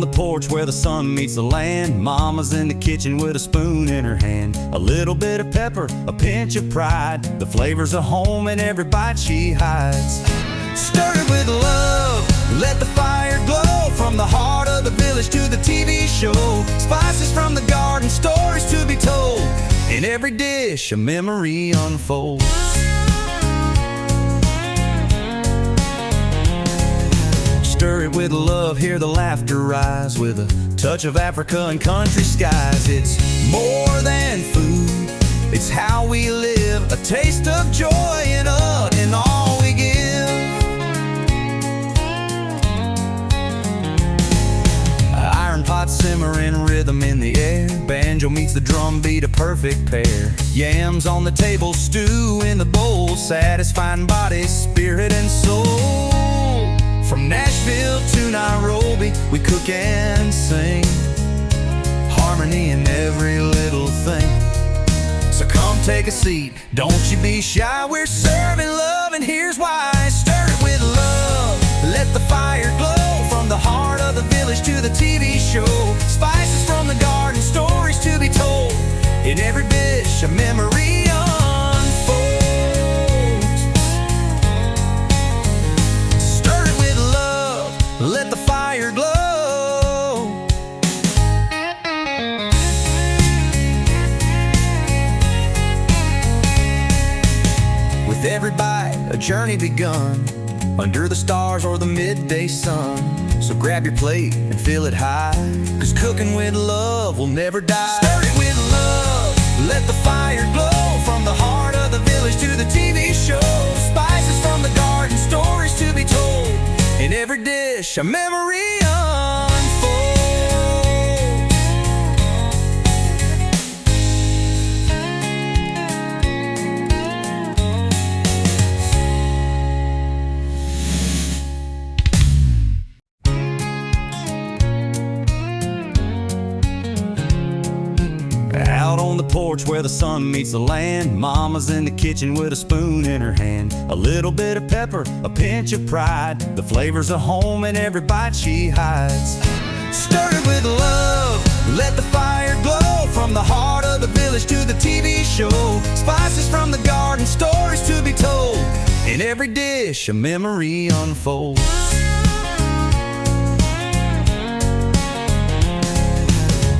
the porch where the sun meets the land, Mama's in the kitchen with a spoon in her hand. A little bit of pepper, a pinch of pride, the flavors of home in every bite she hides. Stir it with love, let the fire glow, from the heart of the village to the TV show. Spices from the garden, stories to be told, in every dish a memory unfolds. Stir it with love, hear the laughter rise, with a touch of Africa and country skies. It's more than food, it's how we live, a taste of joy in all we give. Iron pot simmering, rhythm in the air, banjo meets the drum beat, a perfect pair. Yams on the table, stew in the bowl, satisfying body, spirit and soul. From Nashville to Nairobi, we cook and sing, harmony in every little thing. So come take a seat, don't you be shy, we're serving love and here's why. Stir it with love, let the fire glow, from the heart of the village to the TV show. Spices from the garden, stories to be told, in every dish a memory unfolds. Stir it with love, let the fire glow. With every bite, a journey begun, under the stars or the midday sun. So grab your plate and fill it high, 'cause cooking with love will never die. Stir it with love, let the fire glow, from the heart of the village to the TV show. Spices from the garden, stories to be told, in every dish a memory unfolds. Out on the porch where the sun meets the land, Mama's in the kitchen with a spoon in her hand. A little bit of pepper, a pinch of pride, the flavors of home in every bite she hides. Stir it with love, let the fire glow, from the heart of the village to the TV show. Spices from the garden, stories to be told, in every dish a memory unfolds.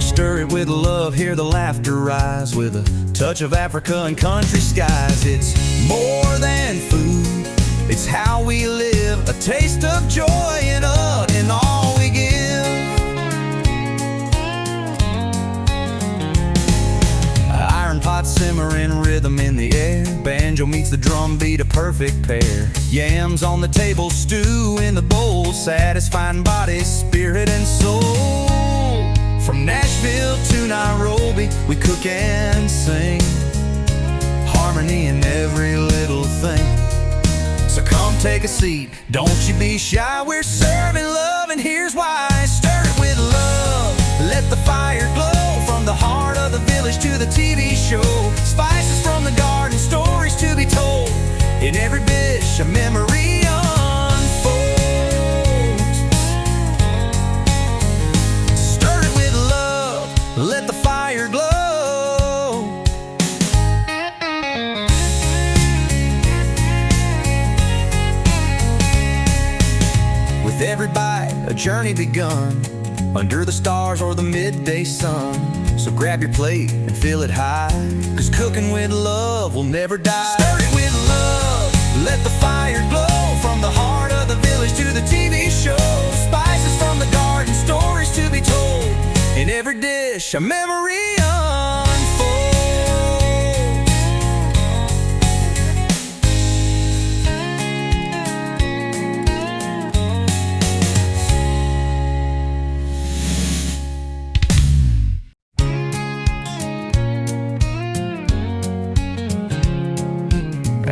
Stir it with love, hear the laughter rise, with a touch of Africa and country skies. It's more than food, it's how we live, a taste of joy in all we give. Iron pot simmering, rhythm in the air, banjo meets the drum beat, a perfect pair. Yams on the table, stew in the bowl, satisfying body, spirit and soul. From Nashville to Nairobi, we cook and sing, harmony in every little thing. So come take a seat, don't you be shy, we're serving love and here's why. Stir it with love, let the fire glow, from the heart of the village to the TV show. Spices from the garden, stories to be told, in every dish a memory unfolds. Let the fire glow. With every bite, a journey begun, under the stars or the midday sun. So grab your plate and fill it high, 'cause cooking with love will never die. Stir it with love, let the fire glow, from the heart of the village to the TV show. Spices from the garden, stories to be told, in every dish a memory unfolds.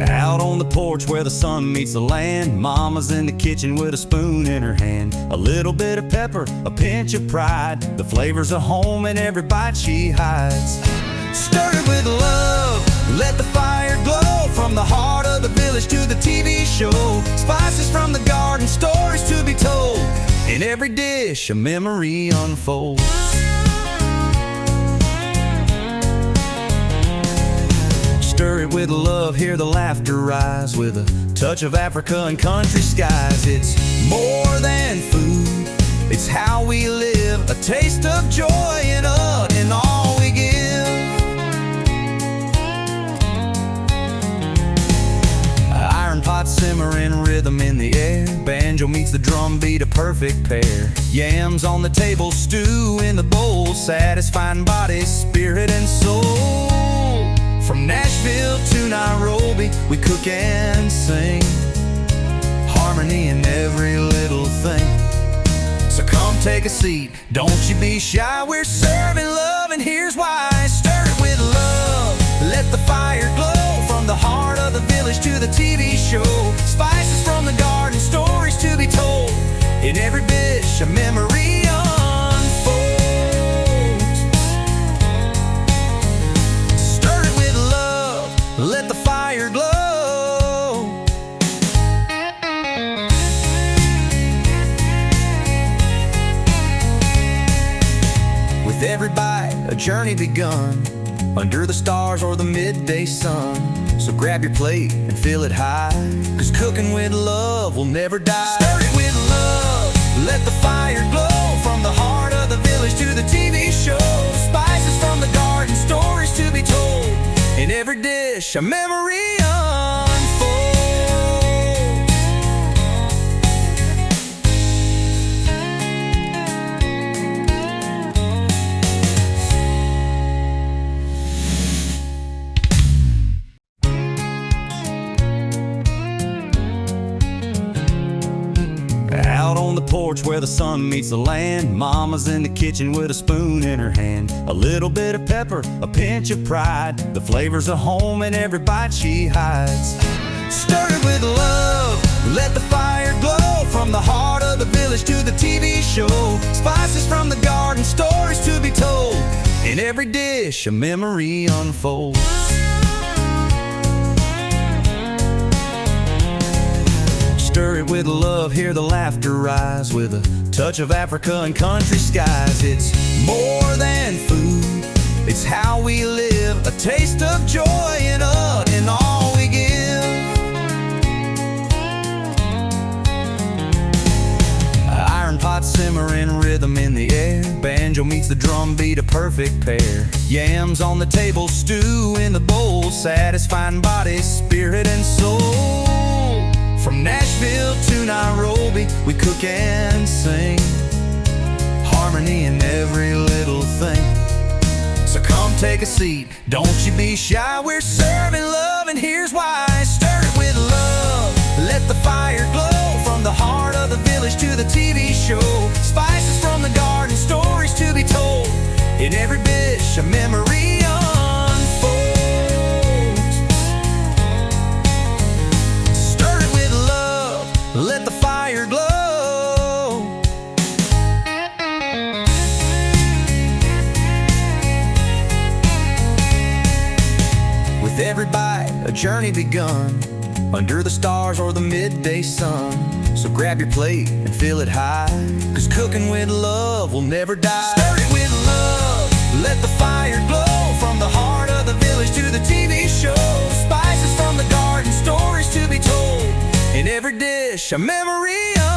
Out on the porch where the sun meets the land, Mama's in the kitchen with a spoon in her hand. A little bit of pepper, a pinch of pride, the flavors of home in every bite she hides. Stir it with love, let the fire glow, from the heart of the village to the TV show. Spices from the garden, stories to be told, In every dish a memory unfolds. Stir it with love, hear the laughter rise, with a touch of Africa and country skies. It's more than food, it's how we live, a taste of joy in all we give. Iron pot simmering, rhythm in the air, banjo meets the drum beat, a perfect pair. Yams on the table, stew in the bowl, satisfying body, spirit and soul. From Nashville to Nairobi, we cook and sing, harmony in every little thing. So come take a seat, don't you be shy, we're serving love and here's why. Stir it with love, let the fire glow, from the heart of the village to the TV show. Spices from the garden, stories to be told, in every dish a memory unfolds. Stir it with love, let the fire glow. With every bite, a journey begun, under the stars or the midday sun. So grab your plate and fill it high, 'cause cooking with love will never die. Stir it with love, let the fire glow, from the heart of the village to the TV show. Spices from the garden, stories to be told, in every dish a memory unfolds. Out on the porch where the sun meets the land, mama's in the kitchen with a spoon in her hand. A little bit of pepper, a pinch of pride, the flavors of home in every bite she hides. Stir it with love, let the fire glow, from the heart of the village to the TV show. Spices from the garden, stories to be told, in every dish a memory unfolds. Stir it with love, hear the laughter rise, with a touch of Africa and country skies. It's more than food, it's how we live, a taste of joy in all we give. Iron pot simmering, rhythm in the air, banjo meets the drum beat, a perfect pair. Yams on the table, stew in the bowl, satisfying body, spirit and soul. From Nashville to Nairobi, we cook and sing, harmony in every little thing. So come take a seat, don't you be shy, we're serving love and here's why. Stir it with love, let the fire glow, from the heart of the village to the TV show. Spices from the garden, stories to be told, in every dish a memory unfolds. Let the fire glow. With every bite, a journey begun, under the stars or the midday sun. So grab your plate and fill it high, 'cause cooking with love will never die. Stir it with love, let the fire glow, from the heart of the village to the TV show. Spices from the garden, stories to be told, in every dish a memory unfolds.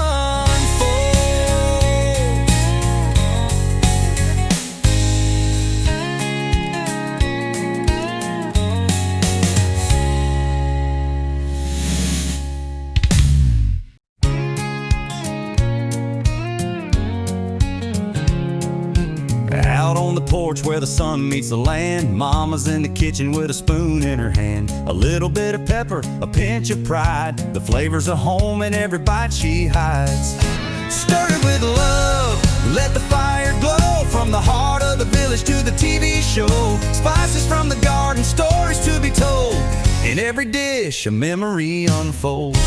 Out on the porch where the sun meets the land, mama's in the kitchen with a spoon in her hand. A little bit of pepper, a pinch of pride, the flavors of home in every bite she hides. Stir it with love, let the fire glow, from the heart of the village to the TV show. Spices from the garden, stories to be told, in every dish a memory unfolds.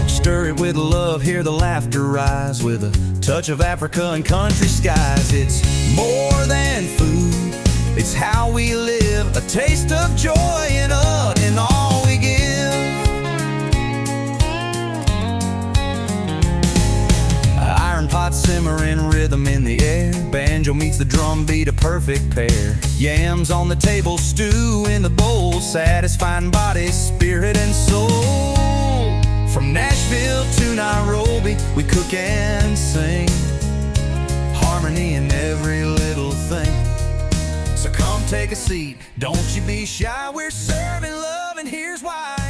Stir it with love, hear the laughter rise, with a touch of Africa and country skies. It's more than food, it's how we live, a taste of joy in all we give. pot simmering, rhythm in the air. Banjo meets the drum beat, a perfect pair. Yams on the table, stew in the bowl, satisfying body, spirit, and soul. From Nashville to Nairobi, we cook and sing, harmony in every little thing. So come take a seat, don't you be shy, we're serving love and here's why.